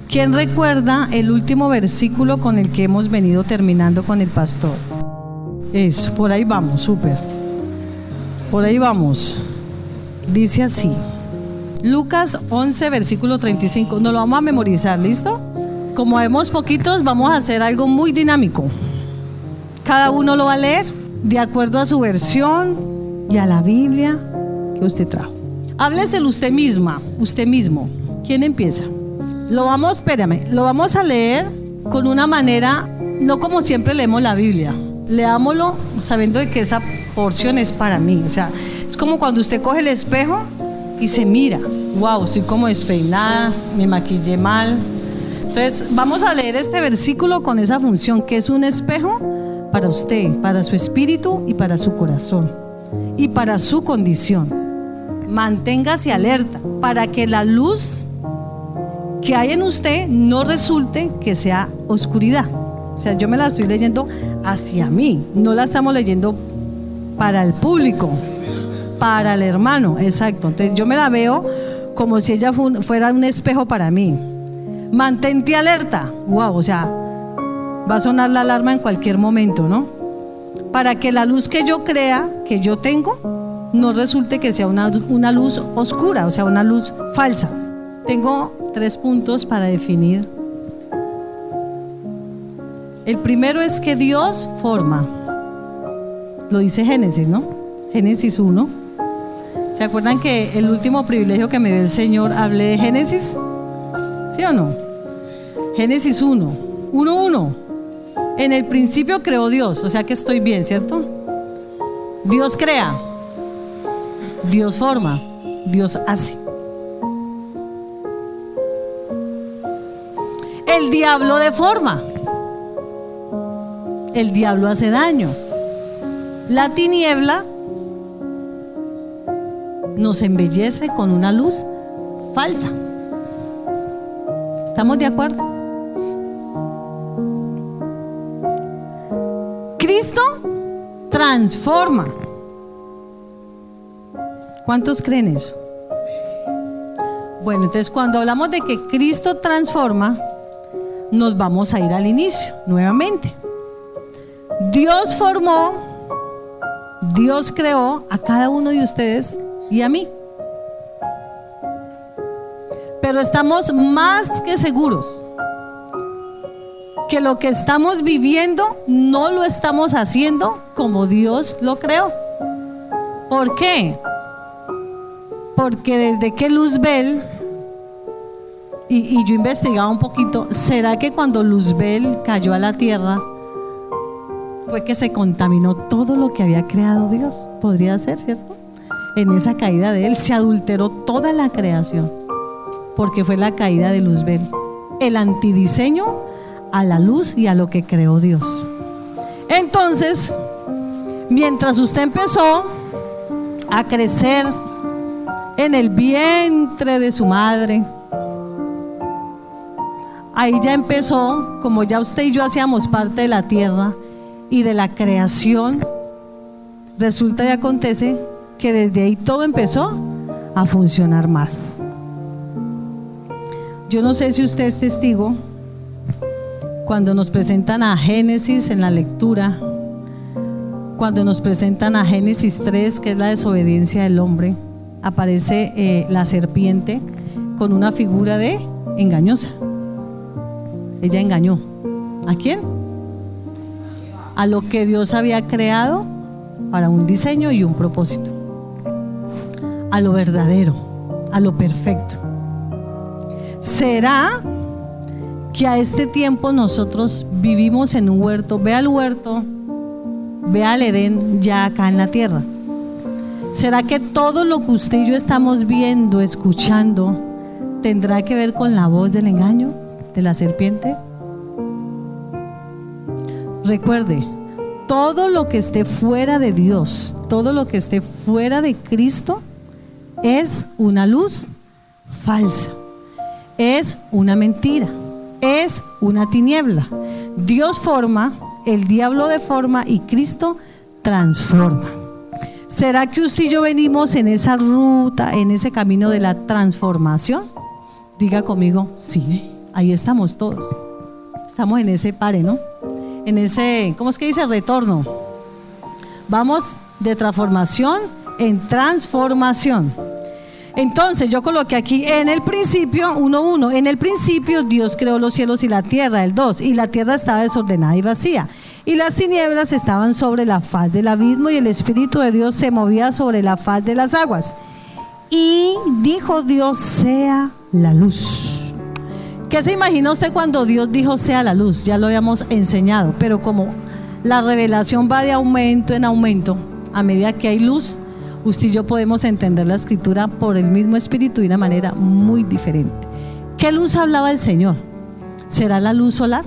¿Quién recuerda el último versículo con el que hemos venido terminando con el pastor? Eso, por ahí vamos, súper. Por ahí vamos. Dice así, Lucas 11, versículo 35. Nos lo vamos a memorizar, ¿listo? Como vemos poquitos, vamos a hacer algo muy dinámico. Cada uno lo va a leer de acuerdo a su versión y a la Biblia que usted trajo. Hábleselo usted misma, usted mismo. ¿Quién empieza? Lo vamos a leer con una manera, no como siempre leemos la Biblia. Leámoslo sabiendo de que esa porción es para mí. O sea, es como cuando usted coge el espejo y se mira. Wow, estoy como despeinada, me maquillé mal. Entonces, vamos a leer este versículo con esa función, que es un espejo para usted, para su espíritu y para su corazón y para su condición. Manténgase alerta para que la luz que hay en usted no resulte que sea oscuridad. O sea, yo me la estoy leyendo hacia mí, no la estamos leyendo para el público, para el hermano, exacto. Entonces yo me la veo como si ella fuera un espejo para mí. Mantente alerta. Wow, o sea, va a sonar la alarma en cualquier momento, ¿no? Para que la luz que yo crea, que yo tengo, no resulte que sea una luz oscura, o sea, una luz falsa. Tengo 3 puntos para definir. El primero es que Dios forma. Lo dice Génesis, ¿no? Génesis 1. ¿Se acuerdan que el último privilegio que me dio el Señor hablé de Génesis? ¿Sí o no? Génesis 1:1. En el principio creó Dios, o sea que estoy bien, ¿cierto? Dios crea, Dios forma, Dios hace. El diablo deforma, el diablo hace daño. La tiniebla nos embellece con una luz falsa. ¿Estamos de acuerdo? Cristo transforma. ¿Cuántos creen eso? Bueno, entonces cuando hablamos de que Cristo transforma, nos vamos a ir al inicio nuevamente. Dios formó, Dios creó a cada uno de ustedes y a mí. Pero estamos más que seguros que lo que estamos viviendo no lo estamos haciendo como Dios lo creó. ¿Por qué? Porque desde que Luzbel, y yo investigaba un poquito, ¿será que cuando Luzbel cayó a la tierra fue que se contaminó todo lo que había creado Dios? Podría ser, ¿cierto? En esa caída de él se adulteró toda la creación, porque fue la caída de Luzbel, el antidiseño a la luz y a lo que creó Dios. Entonces, mientras usted empezó a crecer en el vientre de su madre, ahí ya empezó, como ya usted y yo hacíamos parte de la tierra y de la creación, resulta y acontece que desde ahí todo empezó a funcionar mal. Yo no sé si usted es testigo, cuando nos presentan a Génesis en la lectura, cuando nos presentan a Génesis 3, que es la desobediencia del hombre, aparece la serpiente con una figura de engañosa. Ella engañó. ¿A quién? A lo que Dios había creado para un diseño y un propósito. A lo verdadero, a lo perfecto. ¿Será que a este tiempo nosotros vivimos en un huerto? Ve al huerto, ve al Edén ya acá en la tierra. ¿Será que todo lo que usted y yo estamos viendo, escuchando, tendrá que ver con la voz del engaño de la serpiente? Recuerde, todo lo que esté fuera de Dios, todo lo que esté fuera de Cristo es una luz falsa, es una mentira, es una tiniebla. Dios forma, el diablo deforma y Cristo transforma. ¿Será que usted y yo venimos en esa ruta, en ese camino de la transformación? Diga conmigo, sí. ahí estamos todos. Estamos en ese pare, ¿no? En ese, ¿cómo es que dice? Retorno. Vamos de transformación en transformación. Entonces yo coloqué aquí en el principio 1:1. En el principio Dios creó los cielos y la tierra, el 2. Y la tierra estaba desordenada y vacía. Y las tinieblas estaban sobre la faz del abismo y el Espíritu de Dios se movía sobre la faz de las aguas. Y dijo Dios, sea la luz. ¿Qué se imagina usted cuando Dios dijo sea la luz? Ya lo habíamos enseñado, pero como la revelación va de aumento en aumento, a medida que hay luz, usted y yo podemos entender la escritura por el mismo Espíritu de una manera muy diferente. ¿Qué luz hablaba el Señor? ¿Será la luz solar?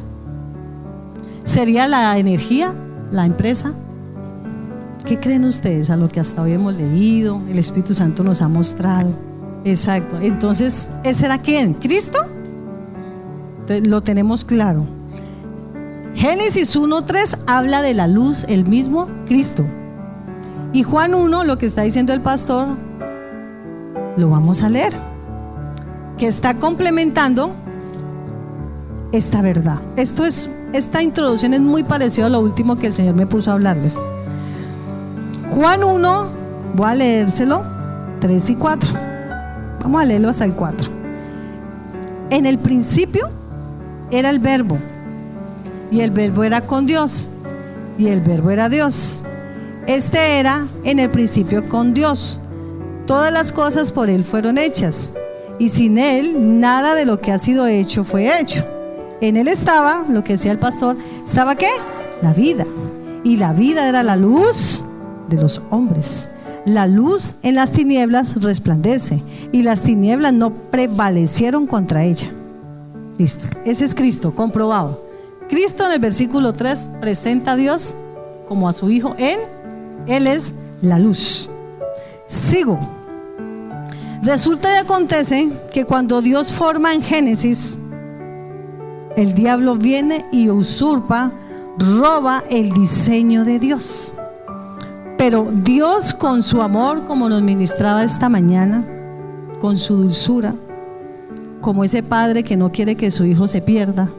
¿Sería la energía? ¿La empresa? ¿Qué creen ustedes a lo que hasta hoy hemos leído? El Espíritu Santo nos ha mostrado. Exacto. Entonces, ¿ese era quién? ¿Cristo? Entonces, lo tenemos claro. Génesis 1:3 habla de la luz, el mismo Cristo. Y Juan 1, lo que está diciendo el pastor, lo vamos a leer, que está complementando esta verdad. Esta introducción es muy parecida a lo último que el Señor me puso a hablarles. Juan 1, voy a leérselo, 3 y 4. Vamos a leerlo hasta el 4. En el principio era el Verbo, y el Verbo era con Dios, y el Verbo era Dios. Este era en el principio con Dios. Todas las cosas por Él fueron hechas, y sin Él nada de lo que ha sido hecho fue hecho. En Él estaba, lo que decía el pastor, ¿estaba qué? La vida. Y la vida era la luz de los hombres. La luz en las tinieblas resplandece, y las tinieblas no prevalecieron contra ella. Listo. Ese es Cristo, comprobado. Cristo en el versículo 3 presenta a Dios como a su Hijo en Él es la luz. Sigo. Resulta y acontece que cuando Dios forma en Génesis, el diablo viene y usurpa, roba el diseño de Dios. Pero Dios, con su amor, como nos ministraba esta mañana, con su dulzura, como ese padre que no quiere que su hijo se pierda,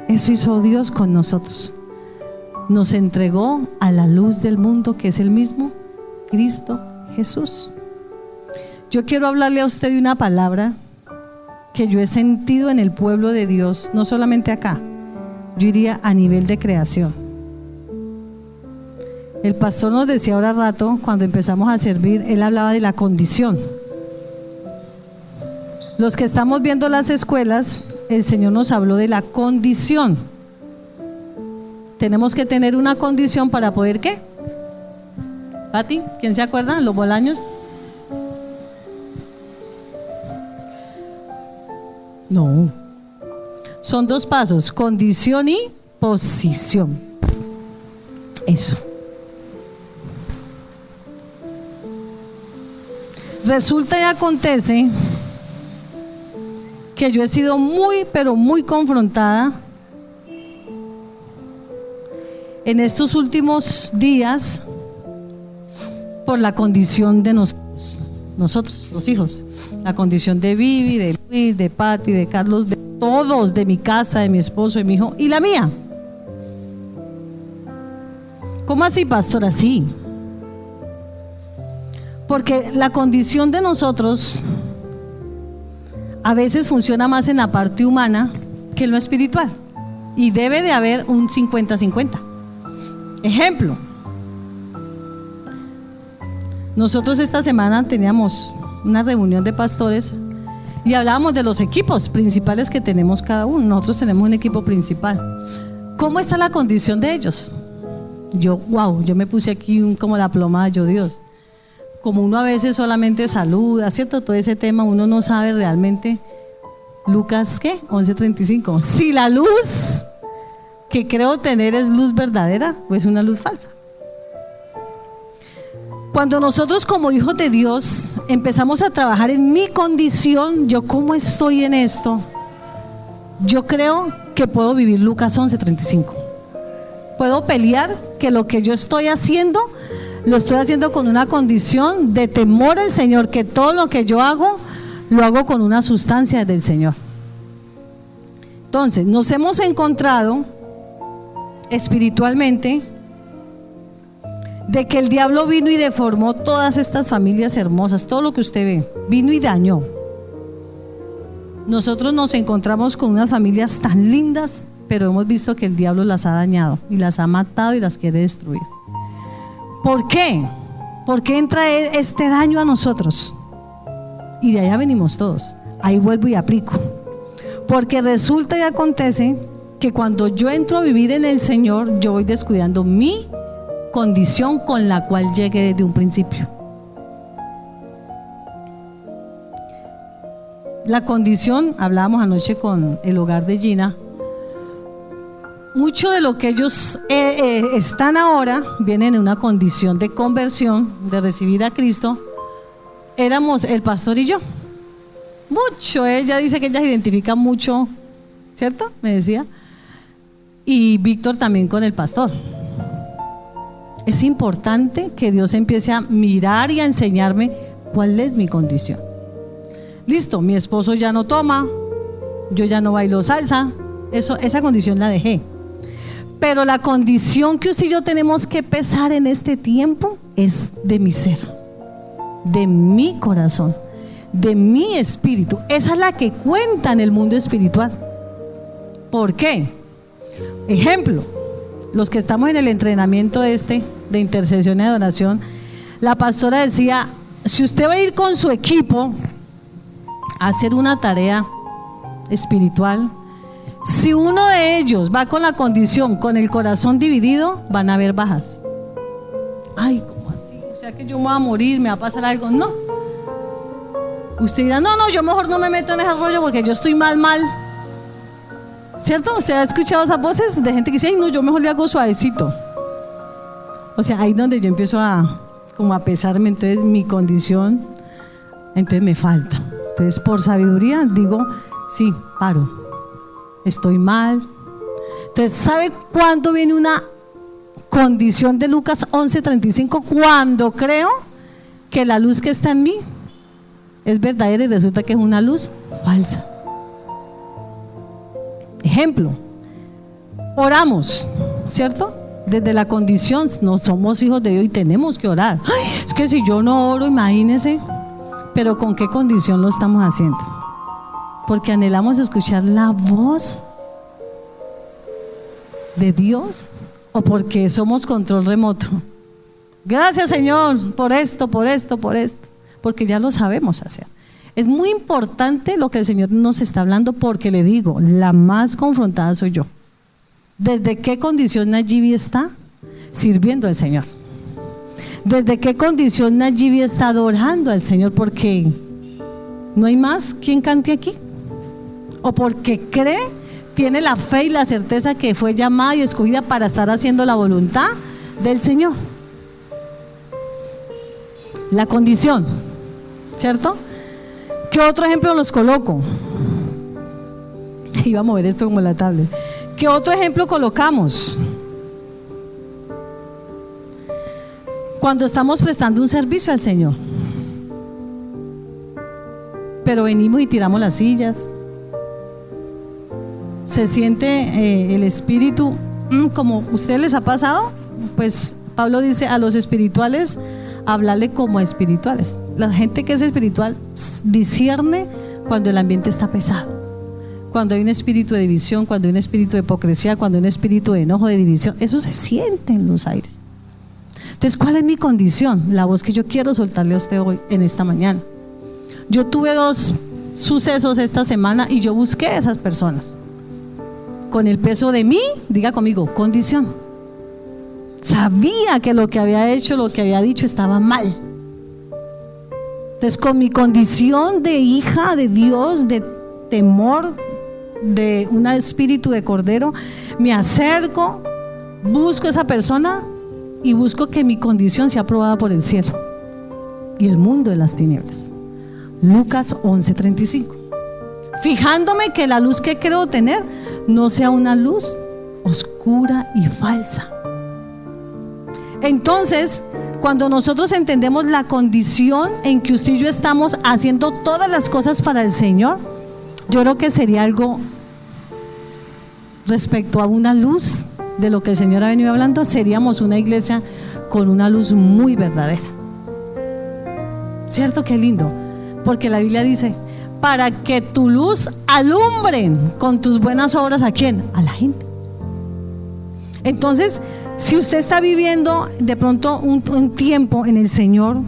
eso hizo Dios con nosotros. Nos entregó a la luz del mundo, que es el mismo Cristo Jesús. Yo quiero hablarle a usted de una palabra que yo he sentido en el pueblo de Dios, no solamente acá, yo diría a nivel de creación. El pastor nos decía ahora rato, cuando empezamos a servir, él hablaba de la condición. Los que estamos viendo las escuelas, el Señor nos habló de la condición. Tenemos que tener una condición para poder ¿qué? Pati, ¿quién se acuerda? Los Bolaños. No. Son 2 pasos, condición y posición. Eso. Resulta y acontece que yo he sido muy, pero muy confrontada en estos últimos días por la condición de nosotros, los hijos, la condición de Vivi, de Luis, de Pati, de Carlos, de todos, de mi casa, de mi esposo, de mi hijo y la mía. ¿Cómo así, pastor? Así. Porque la condición de nosotros a veces funciona más en la parte humana que en lo espiritual, y debe de haber un 50-50. Ejemplo, nosotros esta semana teníamos una reunión de pastores y hablábamos de los equipos principales que tenemos cada uno. Nosotros tenemos un equipo principal. ¿Cómo está la condición de ellos? Yo me puse aquí como la plomada, Dios. Como uno a veces solamente saluda, ¿cierto? Todo ese tema uno no sabe realmente. Lucas, ¿qué? 11:35. Si la luz que creo tener es luz verdadera o es una luz falsa. Cuando nosotros como hijos de Dios empezamos a trabajar en mi condición, yo cómo estoy en esto, yo creo que puedo vivir Lucas 11:35. Puedo pelear que lo que yo estoy haciendo, lo estoy haciendo con una condición de temor al Señor, que todo lo que yo hago, lo hago con una sustancia del Señor. Entonces, nos hemos encontrado espiritualmente de que el diablo vino y deformó todas estas familias hermosas, todo lo que usted ve, vino y dañó. Nosotros nos encontramos con unas familias tan lindas, pero hemos visto que el diablo las ha dañado y las ha matado y las quiere destruir. ¿Por qué? ¿Por qué entra este daño a nosotros? Y de allá venimos todos. Ahí vuelvo y aplico. Porque resulta y acontece que cuando yo entro a vivir en el Señor, yo voy descuidando mi condición con la cual llegué desde un principio. La condición, hablábamos anoche con el hogar de Gina, mucho de lo que ellos están ahora vienen en una condición de conversión, de recibir a Cristo. Éramos el pastor y yo. Mucho, ella dice que ella se identifica mucho, ¿cierto? Me decía. Y Víctor también con el pastor. Es importante que Dios empiece a mirar y a enseñarme cuál es mi condición. Listo, mi esposo ya no toma, yo ya no bailo salsa, esa condición la dejé. Pero la condición que usted y yo tenemos que pesar en este tiempo es de mi ser, de mi corazón, de mi espíritu. Esa es la que cuenta en el mundo espiritual. ¿Por qué? Ejemplo, los que estamos en el entrenamiento de intercesión y adoración, la pastora decía, si usted va a ir con su equipo a hacer una tarea espiritual, si uno de ellos va con la condición, con el corazón dividido, van a haber bajas. Ay, ¿cómo así? O sea que yo me voy a morir, me va a pasar algo. No. Usted dirá, no, yo mejor no me meto en ese rollo porque yo estoy más mal. ¿Cierto? ¿Usted ha escuchado esas voces de gente que dice, ay, no, yo mejor le hago suavecito? O sea, ahí donde yo empiezo a pesarme, entonces mi condición, entonces me falta. Entonces, por sabiduría, digo, sí, paro. Estoy mal. Entonces, ¿sabe cuándo viene una condición de Lucas 11:35? Cuando creo que la luz que está en mí es verdadera y resulta que es una luz falsa. Ejemplo, oramos, ¿cierto? Desde la condición, no somos hijos de Dios y tenemos que orar. Ay, es que si yo no oro, imagínese. Pero ¿con qué condición lo estamos haciendo? Porque anhelamos escuchar la voz de Dios o porque somos control remoto. Gracias, Señor, por esto, porque ya lo sabemos hacer. Es muy importante lo que el Señor nos está hablando, porque le digo, la más confrontada soy yo. ¿Desde qué condición Nayibi está sirviendo al Señor? ¿Desde qué condición Nayibi está adorando al Señor? Porque no hay más quien cante aquí. O porque cree, tiene la fe y la certeza que fue llamada y escogida para estar haciendo la voluntad del Señor. La condición, ¿cierto? ¿Qué otro ejemplo los coloco? Iba a mover esto como la tablet. ¿Qué otro ejemplo colocamos? Cuando estamos prestando un servicio al Señor, pero venimos y tiramos las sillas, se siente el espíritu, como ¿ustedes les ha pasado? Pues Pablo dice a los espirituales, hablarle como a espirituales. La gente que es espiritual discierne cuando el ambiente está pesado, cuando hay un espíritu de división, cuando hay un espíritu de hipocresía, cuando hay un espíritu de enojo, de división. Eso se siente en los aires. Entonces, ¿cuál es mi condición? La voz que yo quiero soltarle a usted hoy, en esta mañana. Yo tuve 2 sucesos esta semana y yo busqué a esas personas con el peso de mí, diga conmigo, condición. Sabía que lo que había hecho, lo que había dicho estaba mal. Entonces, con mi condición de hija de Dios, de temor, de un espíritu de cordero, me acerco, busco a esa persona y busco que mi condición sea aprobada por el cielo y el mundo de las tinieblas. Lucas 11:35. Fijándome que la luz que creo tener no sea una luz oscura y falsa. Entonces, cuando nosotros entendemos la condición en que usted y yo estamos haciendo todas las cosas para el Señor, yo creo que sería algo respecto a una luz de lo que el Señor ha venido hablando, seríamos una iglesia con una luz muy verdadera. ¿Cierto? Qué lindo. Porque la Biblia dice, para que tu luz alumbren con tus buenas obras, ¿a quién? A la gente. Entonces, si usted está viviendo de pronto un tiempo en el Señor,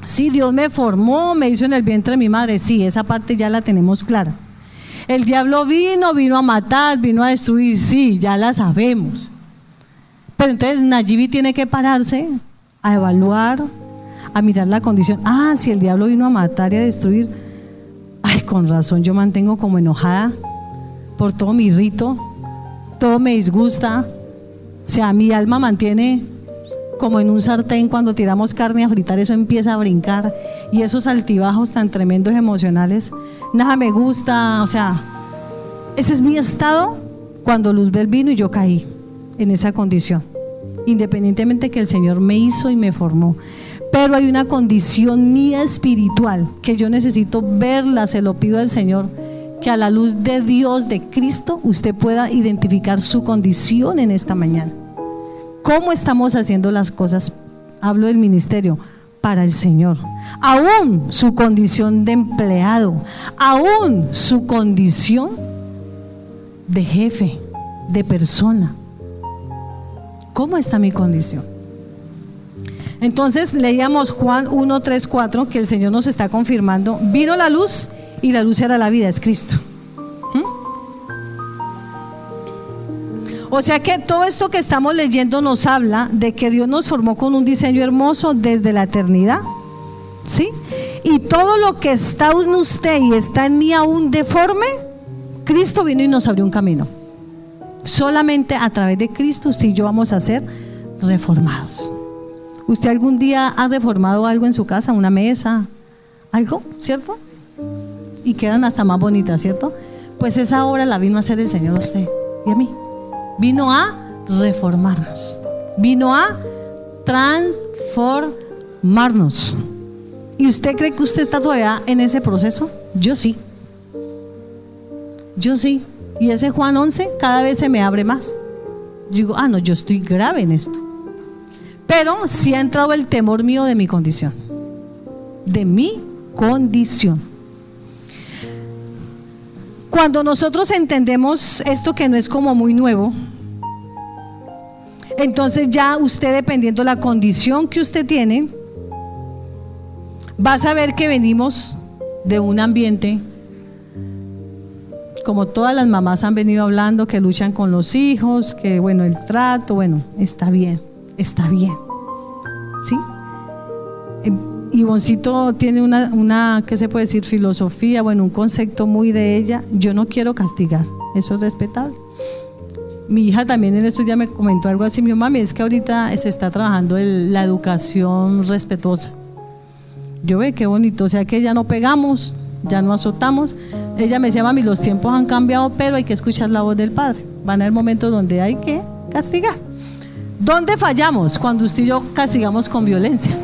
sí, Dios me formó, me hizo en el vientre de mi madre, sí, esa parte ya la tenemos clara. El diablo vino a matar, vino a destruir, sí, ya la sabemos. Pero entonces Nayibi tiene que pararse a evaluar, a mirar la condición. Ah, si el diablo vino a matar y a destruir, ay, con razón yo mantengo como enojada por todo mi rito, todo me disgusta. O sea, mi alma mantiene como en un sartén cuando tiramos carne a fritar, eso empieza a brincar, y esos altibajos tan tremendos emocionales, nada me gusta. O sea, ese es mi estado cuando Luzbel vino y yo caí en esa condición, independientemente que el Señor me hizo y me formó. Pero hay una condición mía espiritual que yo necesito verla, se lo pido al Señor, que a la luz de Dios, de Cristo, usted pueda identificar su condición en esta mañana. ¿Cómo estamos haciendo las cosas? Hablo del ministerio para el Señor. Aún su condición de empleado, aún su condición de jefe, de persona. ¿Cómo está mi condición? Entonces leíamos Juan 1, 3, 4, que el Señor nos está confirmando. Vino la luz y la luz era la vida, es Cristo. O sea que todo esto que estamos leyendo nos habla de que Dios nos formó con un diseño hermoso desde la eternidad, ¿sí? Y todo lo que está en usted y está en mí aún deforme, Cristo vino y nos abrió un camino. Solamente a través de Cristo usted y yo vamos a ser reformados. ¿Usted algún día ha reformado algo en su casa? ¿Una mesa? ¿Algo? ¿Cierto? Y quedan hasta más bonitas, ¿cierto? Pues esa obra la vino a hacer el Señor a usted y a mí. Vino a reformarnos, vino a transformarnos. ¿Y usted cree que usted está todavía en ese proceso? Yo sí. Yo sí. Y ese Juan 11 cada vez se me abre más. Yo digo, no, yo estoy grave en esto. Pero sí ha entrado el temor mío de mi condición. De mi condición. Cuando nosotros entendemos esto que no es como muy nuevo, entonces ya usted, dependiendo la condición que usted tiene, va a saber que venimos de un ambiente, como todas las mamás han venido hablando, que luchan con los hijos, que bueno, el trato, bueno, está bien, ¿sí? Ivoncito tiene una, ¿qué se puede decir? Filosofía, bueno, un concepto muy de ella. Yo no quiero castigar, eso es respetable. Mi hija también en estos días me comentó algo así, mi mami, es que ahorita se está trabajando la educación respetuosa. Yo ve qué bonito, o sea que ya no pegamos, ya no azotamos. Ella me decía, mami, los tiempos han cambiado, pero hay que escuchar la voz del Padre. Van a haber momentos donde hay que castigar. ¿Dónde fallamos? Cuando usted y yo castigamos con violencia.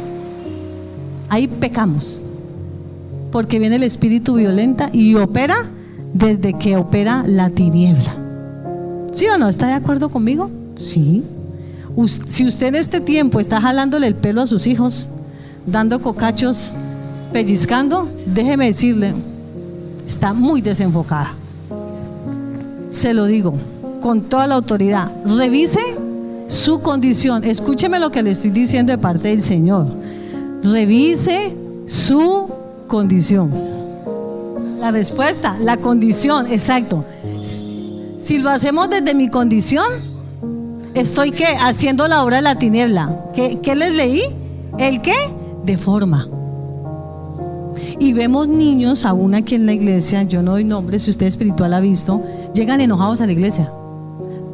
Ahí pecamos, porque viene el espíritu violenta y opera desde que opera la tiniebla. ¿Sí o no? ¿Está de acuerdo conmigo? Sí. Si usted en este tiempo está jalándole el pelo a sus hijos, dando cocachos, pellizcando, déjeme decirle, está muy desenfocada. Se lo digo con toda la autoridad. Revise su condición. Escúcheme lo que le estoy diciendo de parte del Señor. Revise su condición. La respuesta, la condición, exacto. Si lo hacemos desde mi condición, estoy ¿qué? Haciendo la obra de la tiniebla. ¿Qué les leí? ¿El qué? Deforma. Y vemos niños, aún aquí en la iglesia, yo no doy nombres, si usted espiritual ha visto, llegan enojados a la iglesia.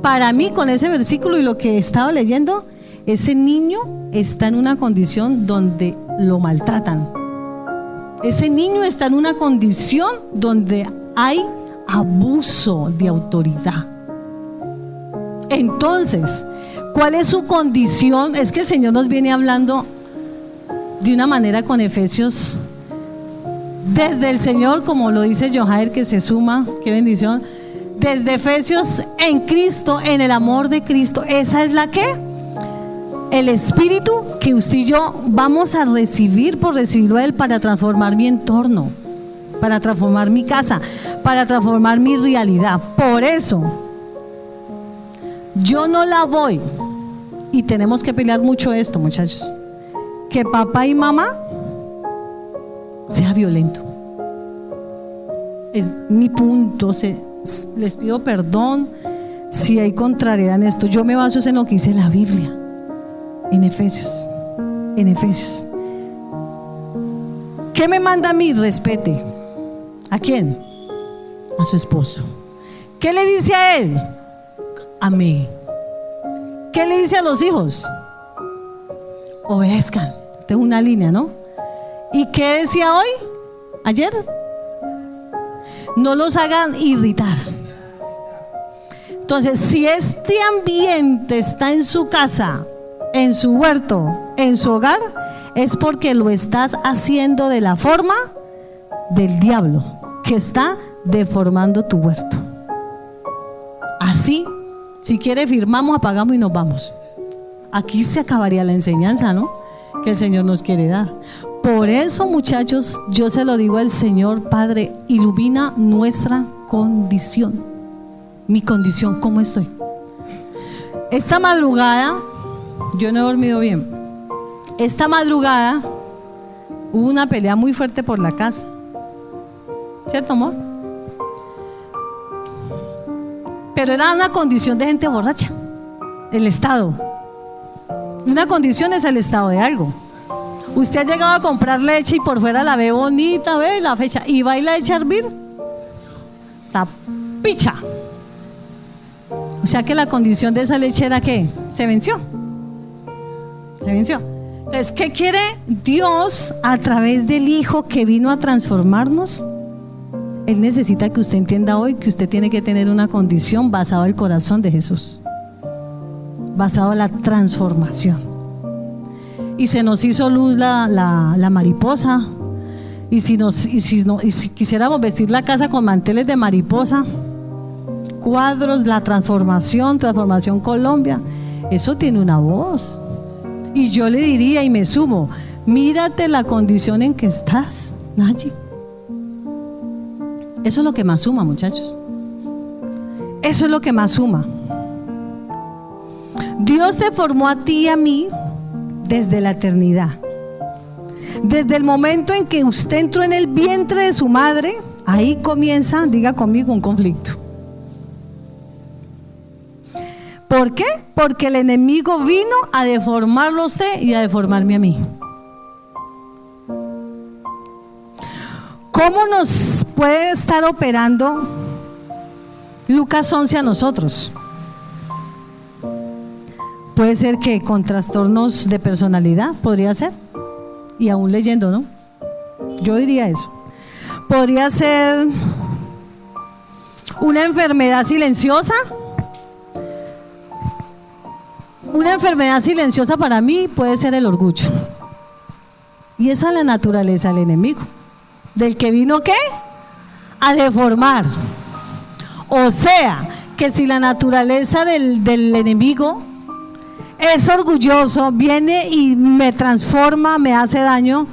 Para mí, con ese versículo y lo que he estado leyendo, ese niño está en una condición donde lo maltratan. Ese niño está en una condición donde hay abuso de autoridad. Entonces, ¿cuál es su condición? Es que el Señor nos viene hablando de una manera con Efesios, desde el Señor, como lo dice Johair, que se suma, qué bendición, Desde Efesios, en Cristo, en el amor de Cristo. Esa es la que el Espíritu que usted y yo vamos a recibir por recibirlo a Él para transformar mi entorno, para transformar mi casa, para transformar mi realidad. Por eso yo no la voy, y tenemos que pelear mucho esto, muchachos, que papá y mamá sea violento. Es mi punto. Les pido perdón si hay contrariedad en esto. Yo me baso en lo que dice la Biblia, en Efesios. ¿Qué me manda a mí? Respete. ¿A quién? A su esposo. ¿Qué le dice a él? A mí. ¿Qué le dice a los hijos? Obedezcan. Tengo una línea, ¿no? ¿Y qué decía hoy? ¿Ayer? No los hagan irritar. Entonces, si este ambiente está en su casa, en su huerto, en su hogar, es porque lo estás haciendo de la forma del diablo, que está deformando tu huerto. Así, si quiere, firmamos, apagamos y nos vamos. Aquí se acabaría la enseñanza, ¿no?, que el Señor nos quiere dar. Por eso, muchachos, yo se lo digo al Señor: Padre, ilumina nuestra condición. Mi condición, ¿cómo estoy? Esta madrugada, yo no he dormido bien. Esta madrugada hubo una pelea muy fuerte por la casa. ¿Cierto, amor? Pero era una condición de gente borracha. El estado. Una condición es el estado de algo. Usted ha llegado a comprar leche y por fuera la ve bonita, ve la fecha, y va y la echa a hervir. La picha. O sea que la condición de esa leche era que se venció. Se venció. Entonces, ¿qué quiere Dios a través del Hijo que vino a transformarnos? Él necesita que usted entienda hoy que usted tiene que tener una condición basada en el corazón de Jesús, basado en la transformación. Y se nos hizo luz la mariposa. Y si quisiéramos vestir la casa con manteles de mariposa, cuadros, la transformación Colombia, eso tiene una voz. Y yo le diría y me sumo: mírate la condición en que estás, Nayi. Eso es lo que más suma, muchachos. Eso es lo que más suma. Dios te formó a ti y a mí desde la eternidad. Desde el momento en que usted entró en el vientre de su madre, ahí comienza, diga conmigo, un conflicto. ¿Por qué? Porque el enemigo vino a deformarlo a usted y a deformarme a mí. ¿Cómo nos puede estar operando Lucas 11 a nosotros? Puede ser que con trastornos de personalidad, podría ser, y aún leyendo, ¿no? Yo diría eso. Podría ser una enfermedad silenciosa. Una enfermedad silenciosa para mí puede ser el orgullo. Y esa es la naturaleza del enemigo, del que vino, ¿qué? A deformar. O sea, que si la naturaleza del enemigo es orgulloso, viene y me transforma, me hace daño,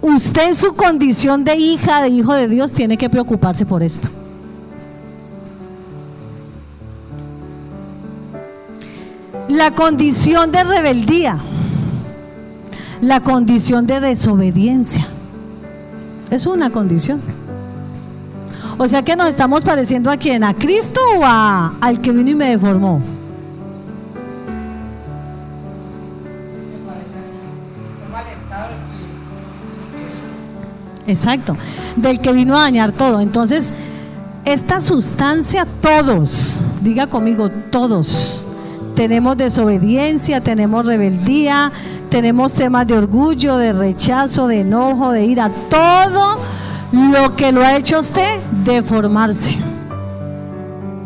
usted en su condición de hija, de hijo de Dios, tiene que preocuparse por esto. La condición de rebeldía, la condición de desobediencia, es una condición. O sea que nos estamos pareciendo ¿a quién? ¿A Cristo o al que vino y me deformó? Exacto, del que vino a dañar todo. Entonces, esta sustancia, todos, diga conmigo, todos tenemos desobediencia, tenemos rebeldía, tenemos temas de orgullo, de rechazo, de enojo, de ira, todo lo que lo ha hecho a usted deformarse.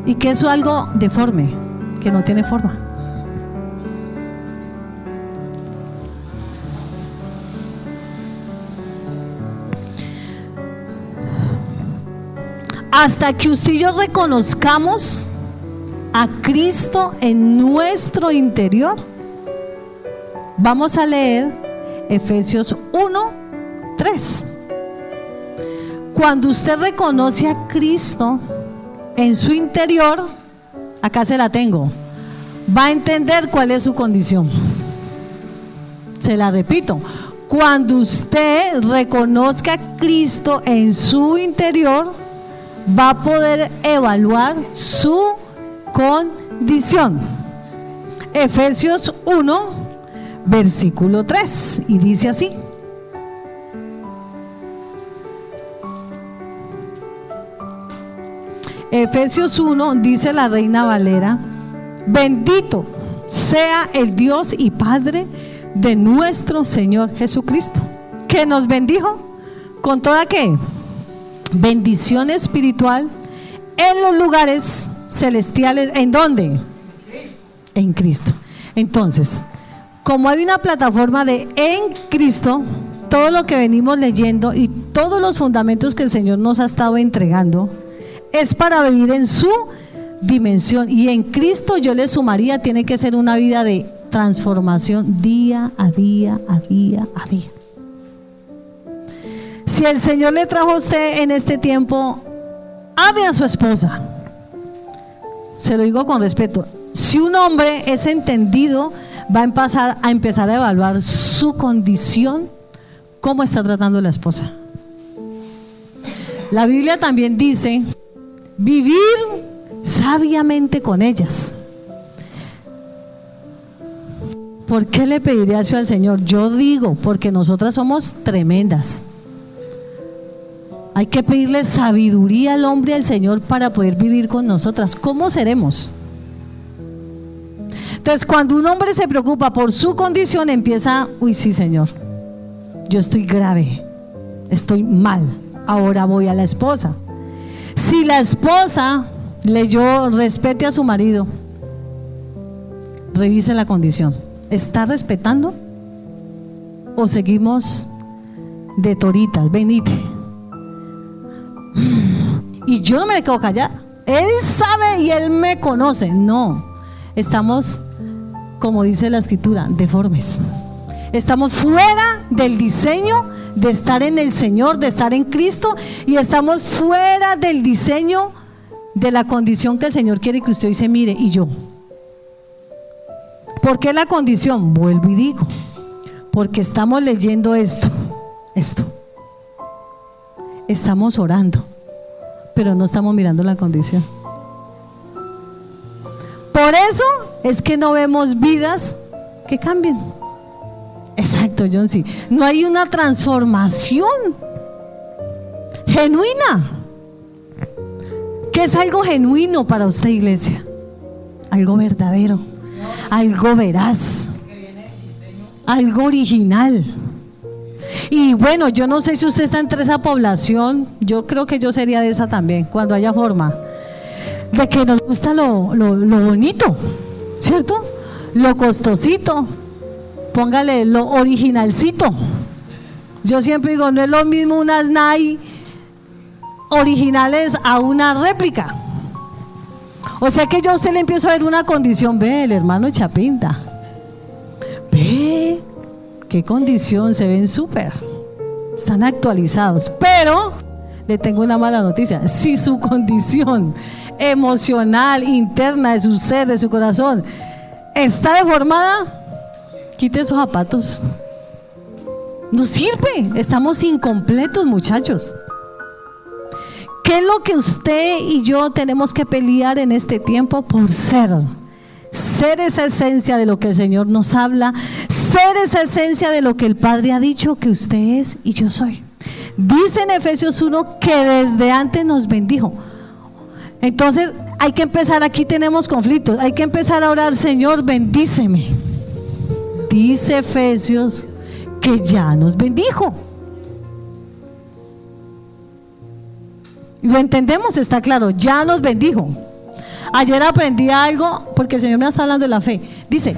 Y que eso es algo deforme, que no tiene forma. Hasta que usted y yo reconozcamos a Cristo en nuestro interior. Vamos a leer Efesios 1:3. Cuando usted reconoce a Cristo en su interior, acá se la tengo, va a entender cuál es su condición. Se la repito, cuando usted reconozca a Cristo en su interior, va a poder evaluar su condición. Efesios 1, versículo 3, y dice así: Efesios 1, dice la Reina Valera: bendito sea el Dios y Padre de nuestro Señor Jesucristo, que nos bendijo con toda ¿qué? Bendición espiritual en los lugares celestiales. ¿En dónde? En Cristo. Entonces, como hay una plataforma de en Cristo, todo lo que venimos leyendo y todos los fundamentos que el Señor nos ha estado entregando es para vivir en su dimensión. Y en Cristo yo le sumaría, tiene que ser una vida de transformación día a día, a día a día. Si el Señor le trajo a usted en este tiempo, ame a su esposa. Se lo digo con respeto. Si un hombre es entendido, va a empezar a evaluar su condición, cómo está tratando a la esposa. La Biblia también dice: vivir sabiamente con ellas. ¿Por qué le pediría eso al Señor? Yo digo, porque nosotras somos tremendas. Hay que pedirle sabiduría al hombre y al Señor para poder vivir con nosotras. ¿Cómo seremos? Entonces, cuando un hombre se preocupa por su condición, empieza: uy, sí, Señor, yo estoy grave, estoy mal, ahora voy a la esposa. Si la esposa leyó respete a su marido, revise la condición. ¿Está respetando? ¿O seguimos de toritas? Venite. Y yo no me quedo callada. Él sabe y él me conoce. No, estamos, como dice la escritura, deformes. Estamos fuera del diseño de estar en el Señor, de estar en Cristo, y estamos fuera del diseño de la condición que el Señor quiere que usted hoy se mire y yo. ¿Por qué la condición? Vuelvo y digo, porque estamos leyendo esto. Estamos orando, pero no estamos mirando la condición. Por eso es que no vemos vidas que cambien. Exacto, John, sí. No hay una transformación genuina. ¿Qué es algo genuino para usted, iglesia? Algo verdadero, algo veraz, algo original. Y bueno, yo no sé si usted está entre esa población. Yo creo que yo sería de esa también, cuando haya forma, de que nos gusta lo bonito, ¿cierto? Lo costosito, póngale lo originalcito. Yo siempre digo, no es lo mismo unas Nike originales a una réplica. O sea que yo a usted le empiezo a ver una condición. Ve, el hermano Chapinta, ve qué condición, se ven súper, están actualizados. Pero le tengo una mala noticia: si su condición emocional, interna, de su ser, de su corazón, está deformada, quite esos zapatos. No sirve, estamos incompletos, muchachos. ¿Qué es lo que usted y yo tenemos que pelear en este tiempo? Por ser esa esencia de lo que el Señor nos habla, ser esa esencia de lo que el Padre ha dicho que usted es y yo soy. Dice en Efesios 1 que desde antes nos bendijo. Entonces hay que empezar, aquí tenemos conflictos, hay que empezar a orar: Señor, bendíceme. Dice Efesios que ya nos bendijo. Lo entendemos, está claro, ya nos bendijo. Ayer aprendí algo, porque el Señor me está hablando de la fe. Dice,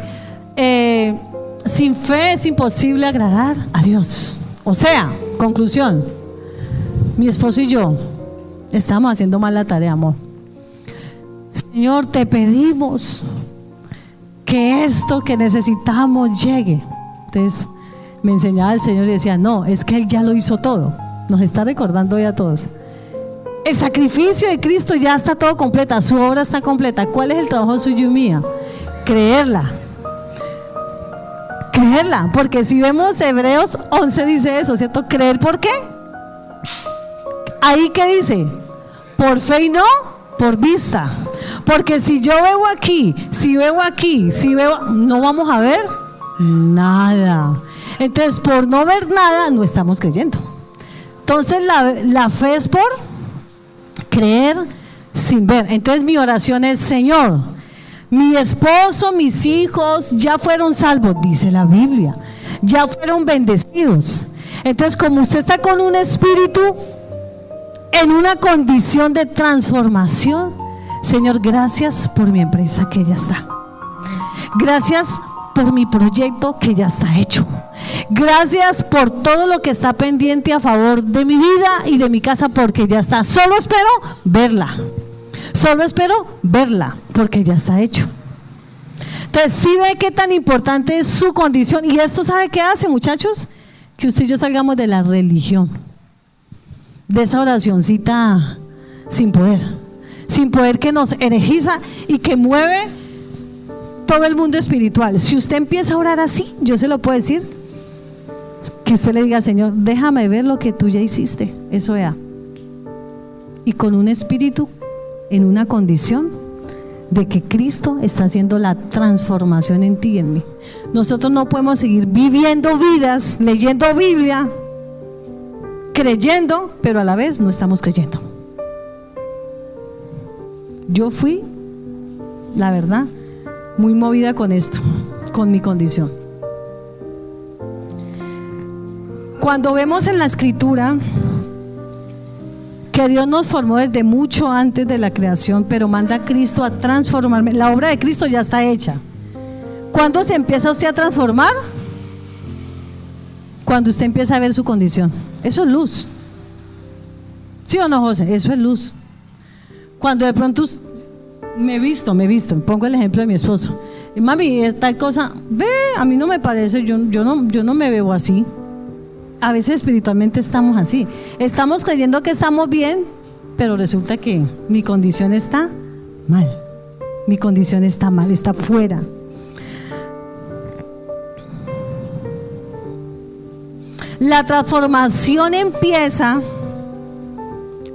sin fe es imposible agradar a Dios. O sea, conclusión, mi esposo y yo Estábamos haciendo mal la tarea, amor. Señor, te pedimos que esto que necesitamos llegue. Entonces me enseñaba el Señor y decía, no, es que Él ya lo hizo todo. Nos está recordando hoy a todos. El sacrificio de Cristo ya está todo completa, su obra está completa. ¿Cuál es el trabajo suyo y mía? Creerla. Creerla, porque si vemos Hebreos 11 dice eso, ¿cierto? ¿Creer por qué? Ahí que dice, por fe y no por vista. Porque si yo veo aquí, si veo aquí, si veo, no vamos a ver nada. Entonces, por no ver nada, no estamos creyendo. Entonces, la fe es por creer sin ver. Entonces, mi oración es, Señor, mi esposo, mis hijos ya fueron salvos, dice la Biblia, ya fueron bendecidos. Entonces, como usted está con un espíritu en una condición de transformación, Señor, gracias por mi empresa que ya está. Gracias por mi proyecto que ya está hecho. Gracias por todo lo que está pendiente a favor de mi vida y de mi casa, porque ya está. Solo espero verla. Solo espero verla, porque ya está hecho. Entonces, ¿sí ve qué tan importante es su condición? Y esto, ¿sabe qué hace, muchachos? Que usted y yo salgamos de la religión, de esa oracioncita sin poder que nos herejiza y que mueve todo el mundo espiritual. Si usted empieza a orar así, yo se lo puedo decir, que usted le diga, Señor, déjame ver lo que tú ya hiciste, eso ya. Y con un espíritu en una condición de que Cristo está haciendo la transformación en ti y en mí. Nosotros no podemos seguir viviendo vidas, leyendo Biblia, creyendo, pero a la vez no estamos creyendo. Yo fui, la verdad, muy movida con esto, con mi condición. Cuando vemos en la Escritura que Dios nos formó desde mucho antes de la creación, pero manda a Cristo a transformarme, la obra de Cristo ya está hecha. ¿Cuándo se empieza usted a transformar? Cuando usted empieza a ver su condición. Eso es luz. ¿Sí o no, José? Eso es luz. Cuando de pronto me he visto, pongo el ejemplo de mi esposo. Y, mami, esta cosa, ve, a mí no me parece, yo no me veo así. A veces espiritualmente estamos así. Estamos creyendo que estamos bien, pero resulta que mi condición está mal. Mi condición está mal, está fuera. La transformación empieza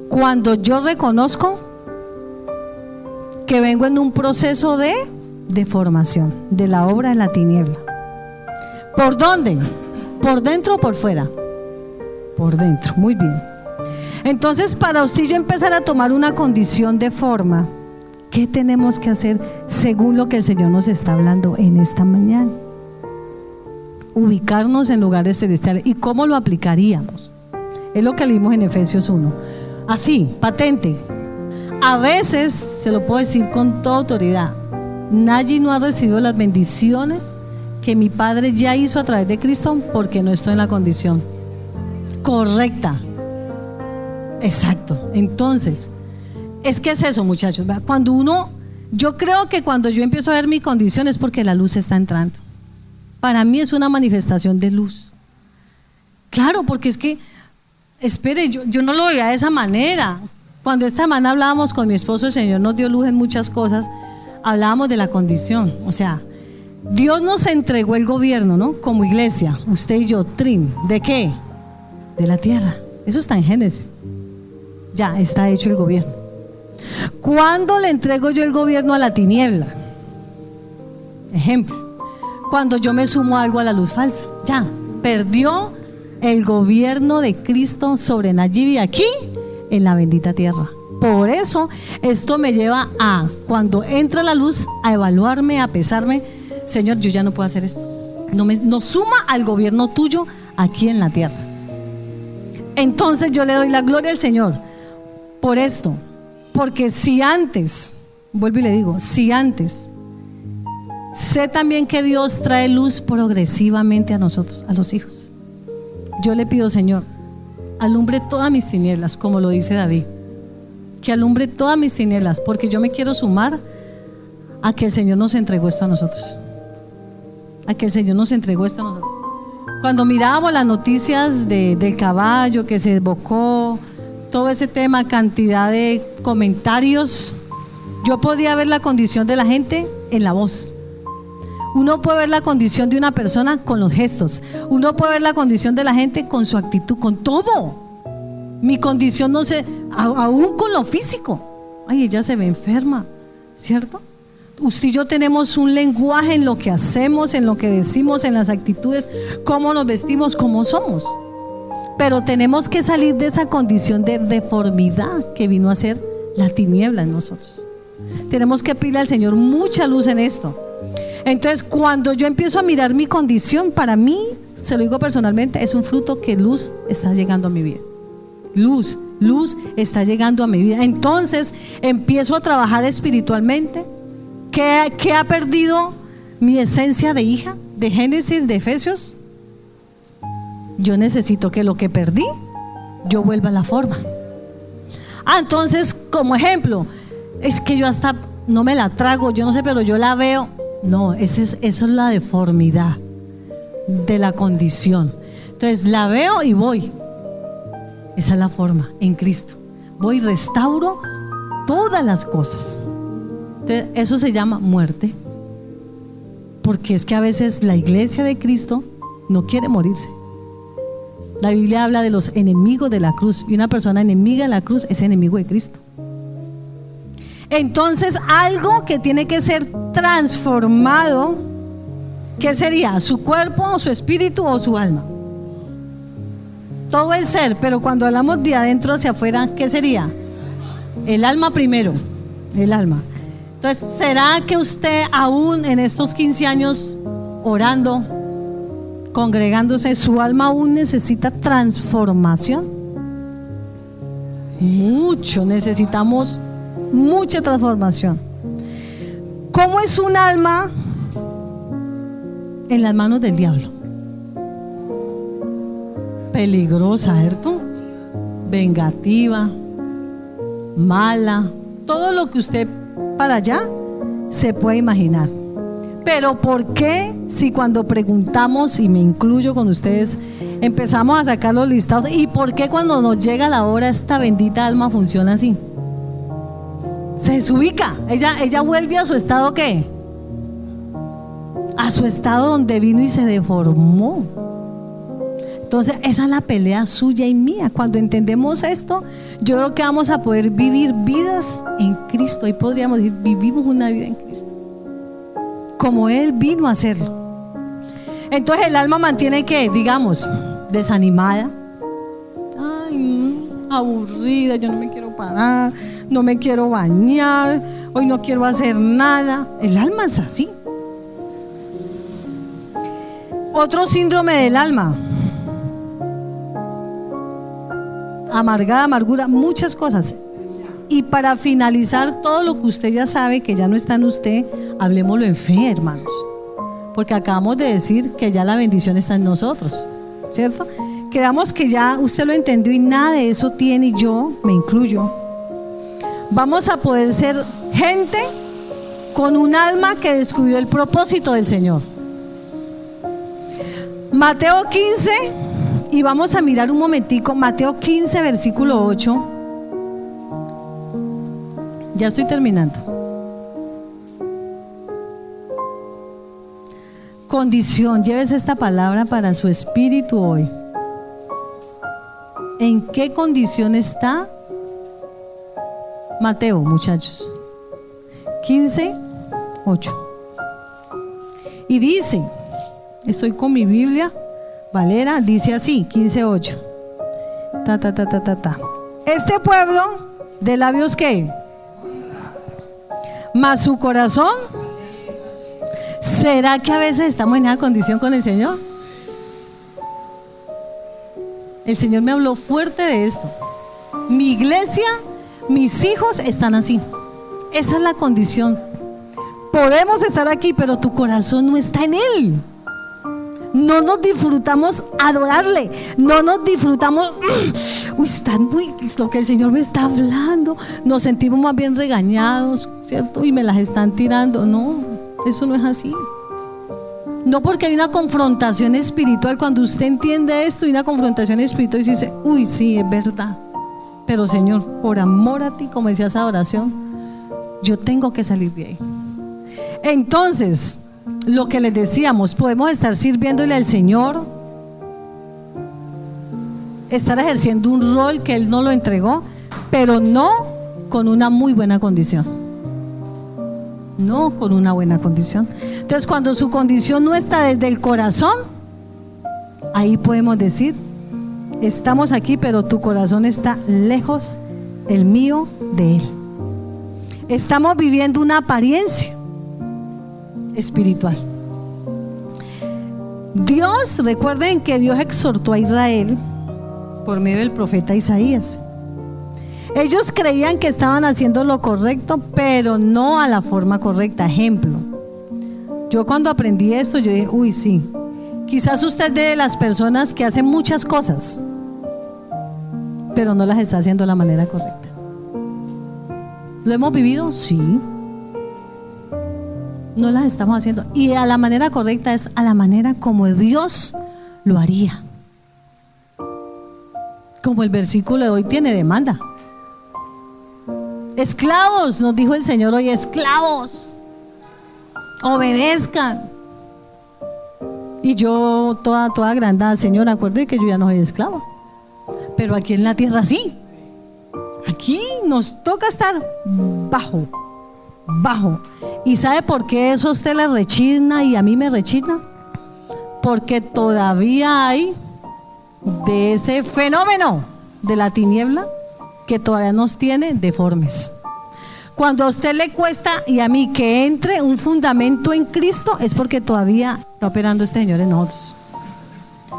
cuando yo reconozco que vengo en un proceso de deformación de la obra de la tiniebla. ¿Por dónde? ¿Por dentro o por fuera? Por dentro, muy bien. Entonces, para usted y yo empezar a tomar una condición de forma, ¿qué tenemos que hacer según lo que el Señor nos está hablando en esta mañana? Ubicarnos en lugares celestiales. ¿Y cómo lo aplicaríamos? Es lo que leímos en Efesios 1. Así, patente. A veces, se lo puedo decir con toda autoridad, nadie no ha recibido las bendiciones que mi Padre ya hizo a través de Cristo porque no estoy en la condición correcta. Exacto. Entonces, es que es eso, muchachos. Cuando yo creo que cuando yo empiezo a ver mi condición es porque la luz está entrando. Para mí es una manifestación de luz. Claro, porque es que, espere, yo no lo veía de esa manera. Cuando esta semana hablábamos con mi esposo, el Señor nos dio luz en muchas cosas. Hablábamos de la condición, o sea, Dios nos entregó el gobierno, ¿no? Como iglesia, usted y yo, Trin, ¿de qué? De la tierra. Eso está en Génesis. Ya está hecho el gobierno. ¿Cuándo le entrego yo el gobierno a la tiniebla? Ejemplo, cuando yo me sumo algo a la luz falsa. Ya, perdió el gobierno de Cristo sobre Nayibi aquí en la bendita tierra. Por eso esto me lleva a, cuando entra la luz, a evaluarme, a pesarme. Señor, yo ya no puedo hacer esto. No suma al gobierno tuyo aquí en la tierra. Entonces yo le doy la gloria al Señor por esto. Porque si antes, vuelvo y le digo, si antes, sé también que Dios trae luz progresivamente a nosotros, a los hijos. Yo le pido, Señor, alumbre todas mis tinieblas, como lo dice David. que alumbre todas mis tinieblas, porque yo me quiero sumar a que el Señor nos entregó esto a nosotros. A que el Señor nos entregó esto a nosotros. Cuando mirábamos las noticias del caballo que se desbocó, todo ese tema, cantidad de comentarios, yo podía ver la condición de la gente en la voz. Uno puede ver la condición de una persona con los gestos. Uno puede ver la condición de la gente con su actitud, con todo. Mi condición no sé, aún con lo físico. Ay, ella se ve enferma, ¿cierto? Usted y yo tenemos un lenguaje en lo que hacemos, en lo que decimos, en las actitudes, cómo nos vestimos, cómo somos. Pero tenemos que salir de esa condición de deformidad que vino a ser la tiniebla en nosotros. Tenemos que pedirle al Señor mucha luz en esto. Entonces, cuando yo empiezo a mirar mi condición, para mí, se lo digo personalmente, es un fruto que luz está llegando a mi vida. Luz está llegando a mi vida. Entonces, empiezo a trabajar espiritualmente. ¿Qué ha perdido mi esencia de hija? De Génesis, de Efesios. Yo necesito que lo que perdí, yo vuelva a la forma. Entonces, como ejemplo, es que yo hasta no me la trago, yo no sé, pero yo la veo. No, eso es la deformidad de la condición. Entonces la veo y voy. Esa es la forma, en Cristo. Voy y restauro todas las cosas. Entonces, eso se llama muerte. Porque es que a veces la iglesia de Cristo no quiere morirse. La Biblia habla de los enemigos de la cruz, y una persona enemiga de la cruz es enemigo de Cristo. Entonces, algo que tiene que ser transformado, ¿qué sería? ¿Su cuerpo, su espíritu o su alma? Todo el ser, pero cuando hablamos de adentro hacia afuera, ¿qué sería? El alma primero, el alma. Entonces, ¿será que usted aún en estos 15 años orando, congregándose, su alma aún necesita transformación? Mucho, necesitamos mucha transformación. ¿Cómo es un alma en las manos del diablo? Peligrosa, ¿cierto? Vengativa, mala, todo lo que usted para allá se puede imaginar. Pero ¿por qué si cuando preguntamos, y me incluyo con ustedes, empezamos a sacar los listados, y por qué cuando nos llega la hora esta bendita alma funciona así? Se desubica, ella vuelve a su estado, ¿qué? A su estado donde vino y se deformó. Entonces esa es la pelea suya y mía. Cuando entendemos esto, yo creo que vamos a poder vivir vidas en Cristo. Y podríamos decir, vivimos una vida en Cristo como Él vino a hacerlo. Entonces el alma mantiene que, digamos, desanimada, aburrida, yo no me quiero parar, no me quiero bañar, hoy no quiero hacer nada. El alma es así. Otro síndrome del alma: amargada, amargura, muchas cosas. Y para finalizar todo lo que usted ya sabe que ya no está en usted, hablemoslo en fe, hermanos, porque acabamos de decir que ya la bendición está en nosotros, ¿cierto? Creamos que ya usted lo entendió y nada de eso tiene, y yo me incluyo. Vamos a poder ser gente con un alma que descubrió el propósito del Señor. Mateo 15, y vamos a mirar un momentico, Mateo 15, versículo 8. Ya estoy terminando. Condición, llévese esta palabra para su espíritu hoy. ¿En qué condición está Mateo, muchachos? 15, 8. Y dice, estoy con mi Biblia Valera, dice así, 15, 8. Este pueblo de labios, ¿qué? Mas su corazón. ¿Será que a veces estamos en esa condición con el Señor? El Señor me habló fuerte de esto. Mi iglesia, mis hijos están así. Esa es la condición. Podemos estar aquí, pero tu corazón no está en Él. No nos disfrutamos adorarle, no nos disfrutamos, está muy, lo que el Señor me está hablando. Nos sentimos más bien regañados, ¿cierto? Y me las están tirando. No, eso no es así. No, porque hay una confrontación espiritual. Cuando usted entiende esto, hay una confrontación espiritual y dice, uy, sí, es verdad. Pero Señor, por amor a ti, como decía esa oración, yo tengo que salir de ahí. Entonces, lo que les decíamos, podemos estar sirviéndole al Señor, estar ejerciendo un rol que Él no lo entregó, pero no con una muy buena condición. No con una buena condición. Entonces, cuando su condición no está desde el corazón, ahí podemos decir, estamos aquí, pero tu corazón está lejos, el mío, de Él. Estamos viviendo una apariencia espiritual. Dios, recuerden que Dios exhortó a Israel por medio del profeta Isaías. Ellos creían que estaban haciendo lo correcto, pero no a la forma correcta. Ejemplo, yo cuando aprendí esto, yo dije, uy, sí, quizás usted es de las personas que hacen muchas cosas, pero no las está haciendo de la manera correcta. ¿Lo hemos vivido? Sí. No las estamos haciendo. Y a la manera correcta es a la manera como Dios lo haría. Como el versículo de hoy tiene demanda. Esclavos, nos dijo el Señor hoy, esclavos, obedezcan. Y yo toda agrandada, Señor, acuérdate que yo ya no soy esclava, pero aquí en la tierra sí. Aquí nos toca estar bajo. ¿Y sabe por qué eso a usted le rechina y a mí me rechina? Porque todavía hay de ese fenómeno de la tiniebla que todavía nos tiene deformes. Cuando a usted le cuesta y a mí que entre un fundamento en Cristo, es porque todavía está operando este Señor en nosotros.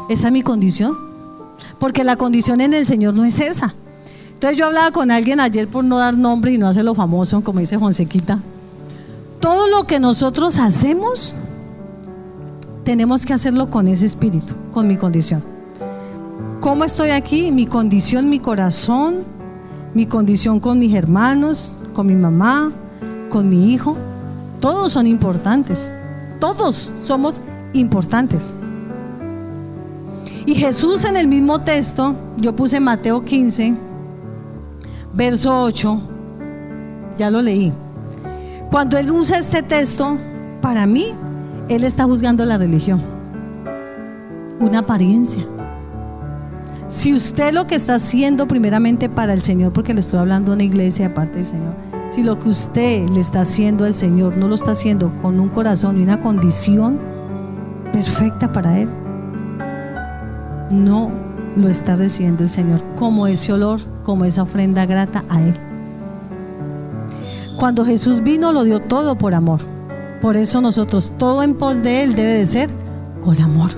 Esa es mi condición, porque la condición en el Señor no es esa. Entonces yo hablaba con alguien ayer, por no dar nombre y no hacerlo famoso, como dice Fonsequita. Todo lo que nosotros hacemos, tenemos que hacerlo con ese espíritu, con mi condición. ¿Cómo estoy aquí? Mi condición, mi corazón, mi condición con mis hermanos, con mi mamá, con mi hijo. Todos son importantes. Todos somos importantes. Y Jesús, en el mismo texto, yo puse Mateo 15, verso 8, ya lo leí. Cuando Él usa este texto, para mí, Él está juzgando la religión, una apariencia. Si usted lo que está haciendo primeramente para el Señor, porque le estoy hablando a una iglesia aparte del Señor, si lo que usted le está haciendo al Señor no lo está haciendo con un corazón y una condición perfecta para Él, no lo está recibiendo el Señor como ese olor, como esa ofrenda grata a Él. Cuando Jesús vino, lo dio todo por amor. Por eso nosotros, todo en pos de Él debe de ser con amor,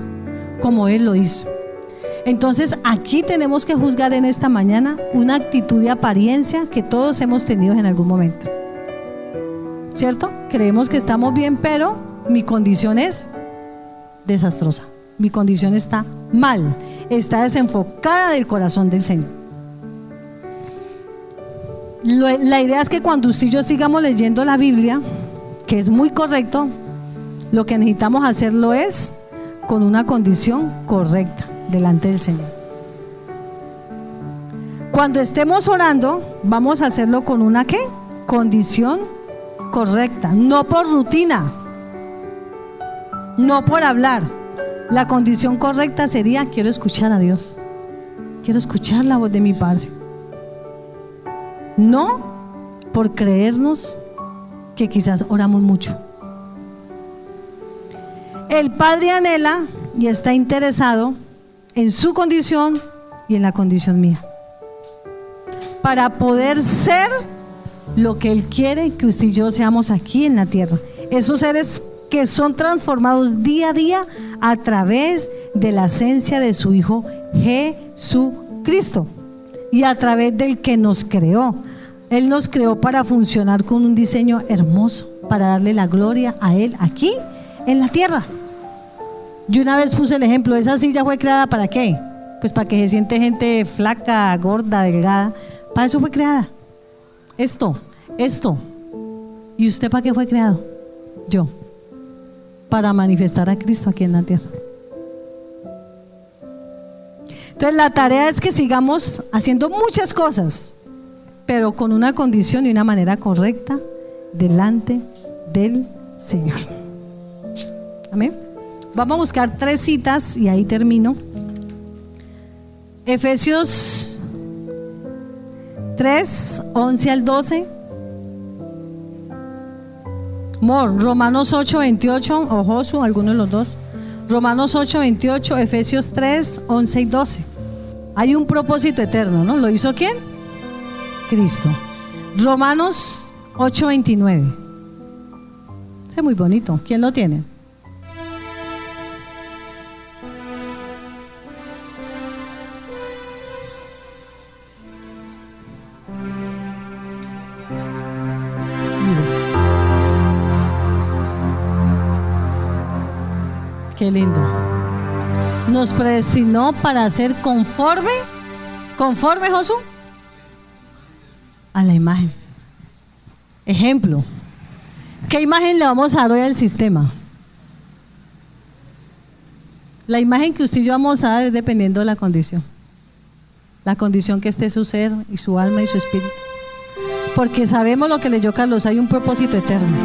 como Él lo hizo. Entonces aquí tenemos que juzgar en esta mañana una actitud de apariencia que todos hemos tenido en algún momento, ¿cierto? Creemos que estamos bien, pero mi condición es desastrosa. Mi condición está mal, está desenfocada del corazón del Señor. La idea es que cuando usted y yo sigamos leyendo la Biblia, que es muy correcto, lo que necesitamos hacerlo es con una condición correcta delante del Señor. Cuando estemos orando, vamos a hacerlo con una ¿qué? Condición correcta, no por rutina, no por hablar. La condición correcta sería: quiero escuchar a Dios, quiero escuchar la voz de mi Padre. No por creernos que quizás oramos mucho. El Padre anhela y está interesado en su condición y en la condición mía, para poder ser lo que Él quiere que usted y yo seamos aquí en la tierra. Esos seres que son transformados día a día a través de la esencia de su Hijo Jesucristo y a través del que nos creó. Él nos creó para funcionar con un diseño hermoso, para darle la gloria a Él aquí en la tierra. Yo una vez puse el ejemplo, esa silla fue creada ¿para qué? Pues para que se siente gente flaca, gorda, delgada. Para eso fue creada. Esto. ¿Y usted para qué fue creado? Yo. Para manifestar a Cristo aquí en la tierra. Entonces la tarea es que sigamos haciendo muchas cosas, pero con una condición y una manera correcta delante del Señor. Amén. Vamos a buscar 3 citas y ahí termino. Efesios 3, 11 al 12. Romanos 8, 28 o Josué, alguno de los dos. Romanos 8, 28, Efesios 3, 11 y 12. Hay un propósito eterno, ¿no? ¿Lo hizo quién? Cristo. Romanos 8, 29. Es muy bonito. ¿Quién lo tiene? Qué lindo. Nos predestinó para ser conforme, Josué, a la imagen. Ejemplo, ¿qué imagen le vamos a dar hoy al sistema? La imagen que usted y yo vamos a dar es dependiendo de la condición que esté su ser y su alma y su espíritu, porque sabemos lo que leyó Carlos, hay un propósito eterno.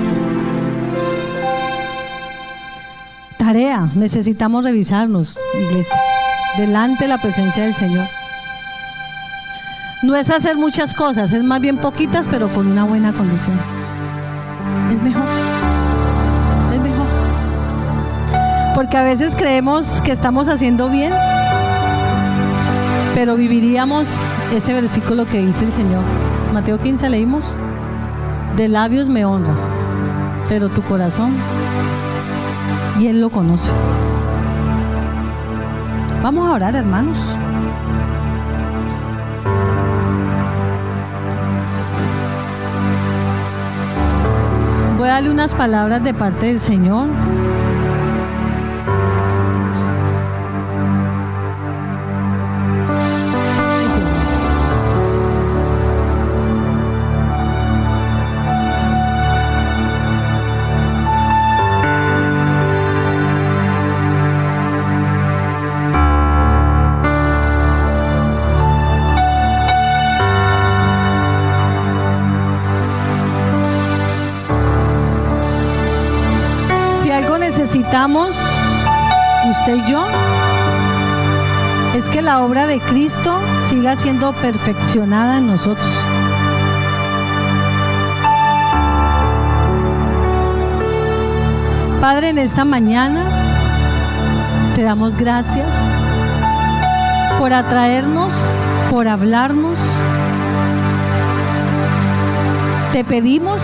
Tarea, necesitamos revisarnos, iglesia, delante de la presencia del Señor. No es hacer muchas cosas, es más bien poquitas, pero con una buena condición. Es mejor. Porque a veces creemos que estamos haciendo bien, pero viviríamos ese versículo que dice el Señor. Mateo 15 leímos: de labios me honras, pero tu corazón, y Él lo conoce. Vamos a orar, hermanos. Voy a darle unas palabras de parte del Señor. Necesitamos, usted y yo, es que la obra de Cristo siga siendo perfeccionada en nosotros. Padre, en esta mañana te damos gracias por atraernos, por hablarnos. Te pedimos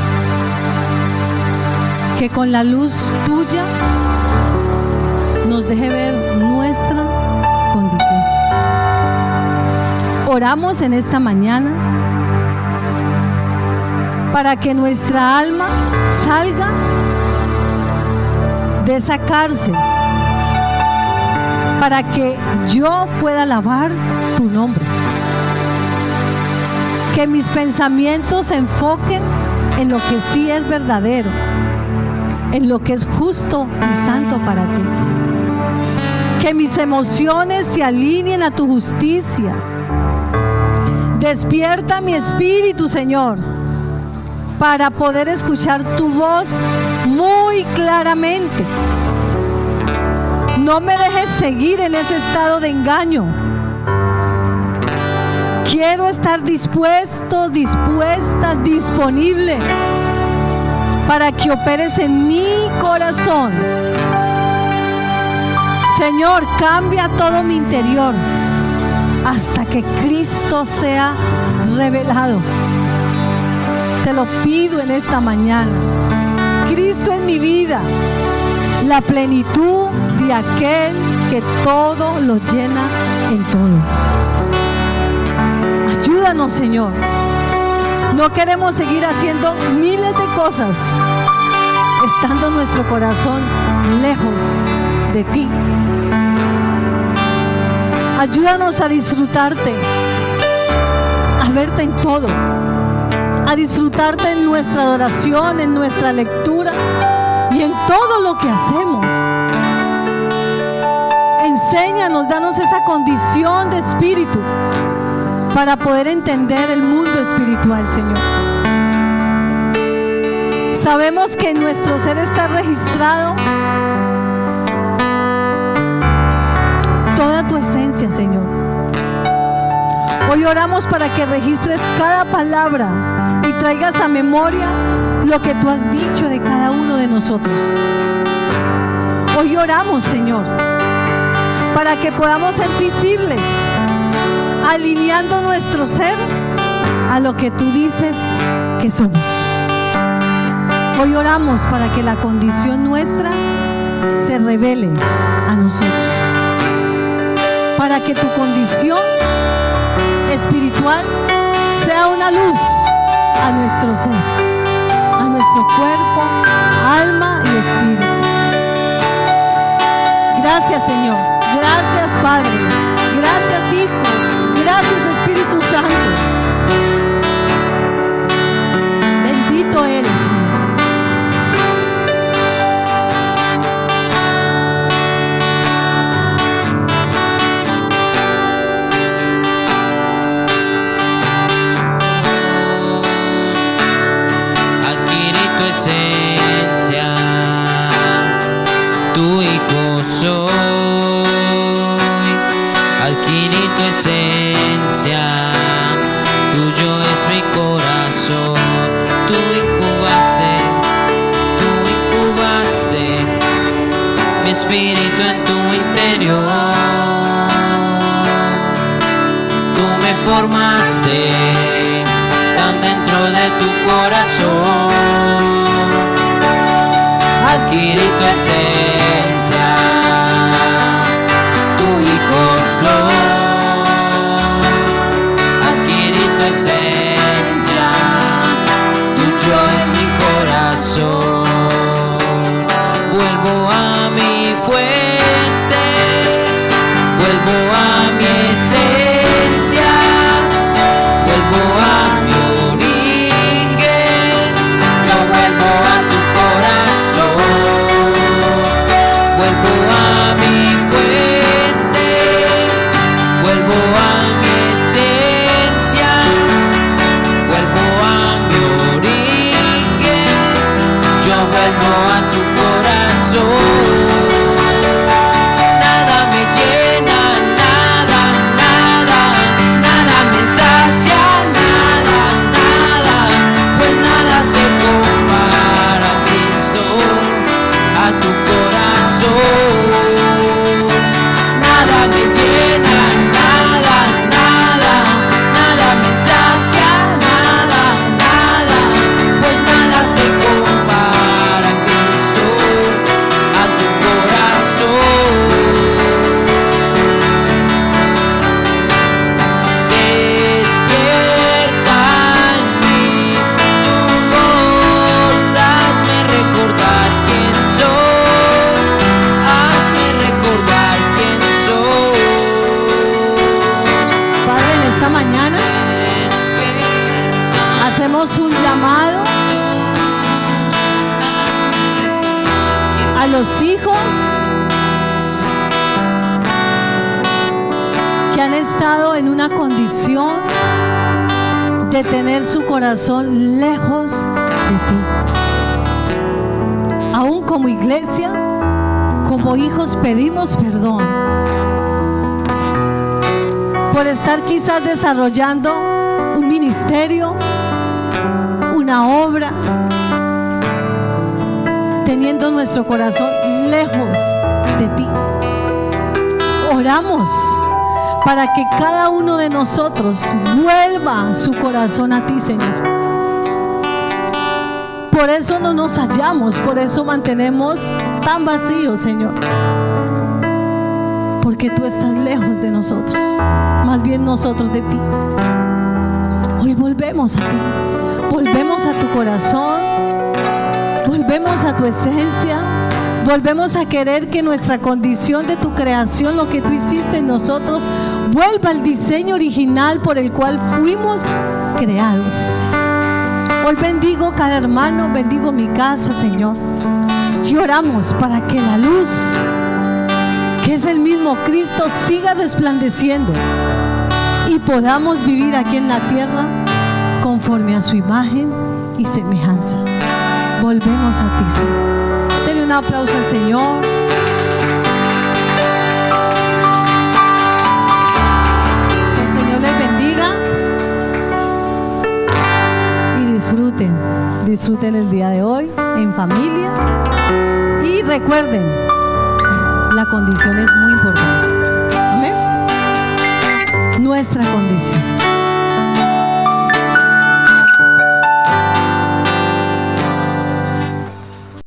que con la luz tuya nos deje ver nuestra condición. Oramos en esta mañana para que nuestra alma salga de esa cárcel, para que yo pueda alabar tu nombre, que mis pensamientos se enfoquen en lo que sí es verdadero, en lo que es justo y santo para ti. Que mis emociones se alineen a tu justicia. Despierta mi espíritu, Señor, para poder escuchar tu voz muy claramente. No me dejes seguir en ese estado de engaño. Quiero estar dispuesto, dispuesta, disponible para que operes en mi corazón. Señor, cambia todo mi interior hasta que Cristo sea revelado. Te lo pido en esta mañana. Cristo en mi vida, la plenitud de aquel que todo lo llena en todo. Ayúdanos, Señor. No queremos seguir haciendo miles de cosas, estando nuestro corazón lejos de ti. Ayúdanos a disfrutarte, a verte en todo, a disfrutarte en nuestra adoración, en nuestra lectura y en todo lo que hacemos. Enséñanos, danos esa condición de espíritu para poder entender el mundo espiritual, Señor. Sabemos que en nuestro ser está registrado toda tu esencia, Señor. Hoy oramos para que registres cada palabra y traigas a memoria lo que tú has dicho de cada uno de nosotros. Hoy oramos, Señor, para que podamos ser visibles, alineando nuestro ser a lo que tú dices que somos. Hoy oramos para que la condición nuestra se revele a nosotros, para que tu condición espiritual sea una luz a nuestro ser, a nuestro cuerpo, alma y espíritu. Gracias, Señor. Gracias, Padre. Gracias, Hijo. Gracias, Espíritu Santo. Bendito eres, Señor. Adquirí tu esencia, tu hijo soy. Adquirí tu esencia, tuyo es mi corazón. Tú incubaste mi espíritu en tu interior. Tú me formaste tan dentro de tu corazón. Adquirí tu esencia, tu hijo soy. Adquirí tu esencia, tuyo es mi corazón. Vuelvo a mi fuente, vuelvo a mi esencia, vuelvo a mi origen, yo vuelvo a tu corazón. Vuelvo a mi fuente, vuelvo a mi esencia, vuelvo a mi origen, yo vuelvo a tu corazón. Nada me llena, nada, nada, nada me sacia, nada, nada, pues nada se compara a Cristo, a tu corazón. Nada me llena, nada, nada, nada me sacia, nada, nada, pues nada se compara a Cristo, a tu corazón. Despierta en mí tu voz, hazme recordar quién soy, hazme recordar quién soy. Padre, en esta mañana hacemos un llamado a los hijos que han estado en una condición de tener su corazón lejos de ti. Aún como iglesia, como hijos, pedimos perdón por estar quizás desarrollando un ministerio, una obra, teniendo nuestro corazón lejos de ti. Oramos para que cada uno de nosotros vuelva su corazón a ti, Señor. Por eso no nos hallamos, por eso mantenemos tan vacíos, Señor. Porque tú estás lejos de nosotros, más bien nosotros de ti. Hoy volvemos a ti, volvemos a tu corazón, volvemos a tu esencia, Volvemos a querer que nuestra condición de tu creación, lo que tú hiciste en nosotros, vuelva al diseño original por el cual fuimos creados. Hoy bendigo cada hermano, bendigo mi casa, Señor. Y oramos para que la luz, que es el mismo Cristo, siga resplandeciendo y podamos vivir aquí en la tierra conforme a su imagen y semejanza. Volvemos a ti, Señor. Denle un aplauso al Señor. Que el Señor les bendiga y disfruten el día de hoy en familia. Y recuerden, la condición es muy importante. Amén. Nuestra condición.